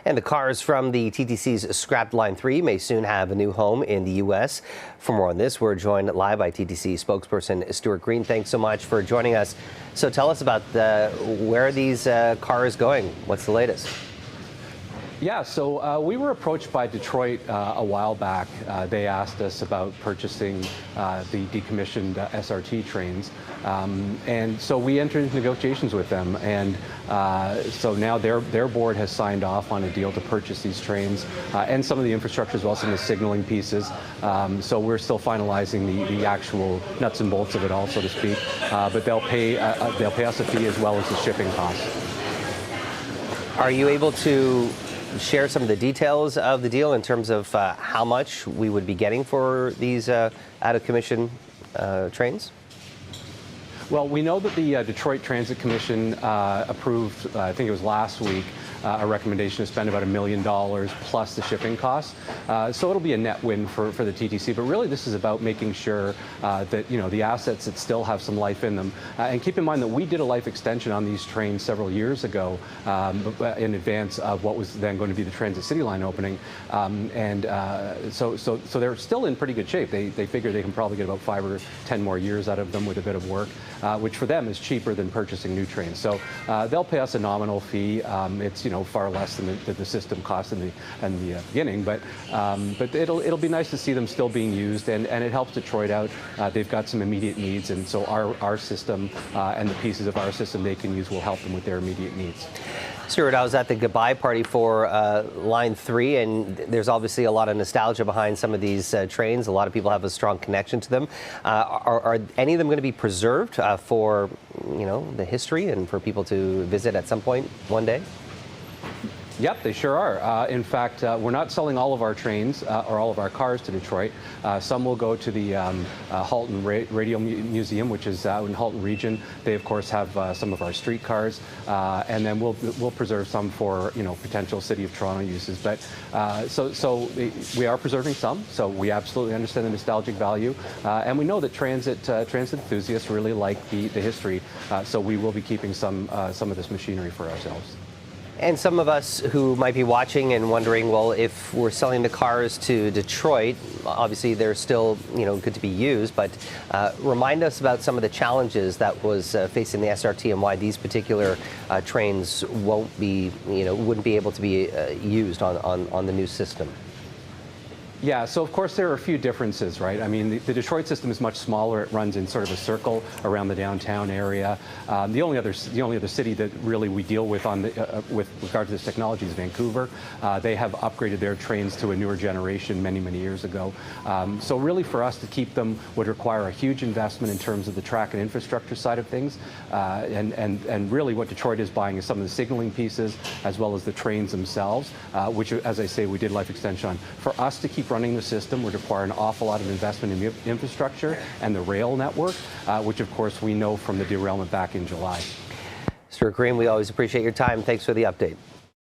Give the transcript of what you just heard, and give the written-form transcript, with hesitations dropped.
And the cars from the TTC's scrapped Line 3 may soon have a new home in the U.S. For more on this, we're joined live by TTC spokesperson Stuart Green. Thanks so much for joining us. So tell us about where are these cars going? What's the latest? Yeah, so we were approached by Detroit a while back. They asked us about purchasing the decommissioned SRT trains. And so we entered into negotiations with them. And so now their board has signed off on a deal to purchase these trains and some of the infrastructure as well, some of the signaling pieces. So we're still finalizing the actual nuts and bolts of it all, so to speak. But they'll pay us a fee as well as the shipping costs. Are you able to share some of the details of the deal in terms of how much we would be getting for these out-of-commission trains? Well, we know that the Detroit Transit Commission approved, I think it was last week, a recommendation to spend about $1 million plus the shipping costs. So it'll be a net win for the TTC. But really, this is about making sure that the assets that still have some life in them. And keep in mind that we did a life extension on these trains several years ago in advance of what was then going to be the Transit City Line opening. So they're still in pretty good shape. They figure they can probably get about 5 or 10 more years out of them with a bit of work, which for them is cheaper than purchasing new trains. So they'll pay us a nominal fee. It's far less than the system cost in the beginning, but it'll be nice to see them still being used, and it helps Detroit out. They've got some immediate needs, and so our system and the pieces of our system they can use will help them with their immediate needs. Stuart, I was at the goodbye party for Line 3, and there's obviously a lot of nostalgia behind some of these trains. A lot of people have a strong connection to them. Are any of them going to be preserved for the history and for people to visit at some point one day? Yep, they sure are. In fact, we're not selling all of our trains or all of our cars to Detroit. Some will go to the Halton Radio Museum, which is out in Halton Region. They, of course, have some of our street cars, and then we'll preserve some for potential City of Toronto uses. But so we are preserving some. So we absolutely understand the nostalgic value, and we know that transit enthusiasts really like the history. So we will be keeping some of this machinery for ourselves. And some of us who might be watching and wondering, well, if we're selling the cars to Detroit, obviously they're still, good to be used, but remind us about some of the challenges that was facing the SRT and why these particular trains wouldn't be able to be used on the new system. Yeah, so of course there are a few differences, right? I mean, the Detroit system is much smaller. It runs in sort of a circle around the downtown area. The only other city that really we deal with with regard to this technology is Vancouver. They have upgraded their trains to a newer generation many years ago. So really, for us to keep them would require a huge investment in terms of the track and infrastructure side of things. And really, what Detroit is buying is some of the signaling pieces as well as the trains themselves, which, as I say, we did life extension on. For us to keep running the system would require an awful lot of investment in the infrastructure and the rail network, which of course we know from the derailment back in July. Stuart Green, we always appreciate your time. Thanks for the update.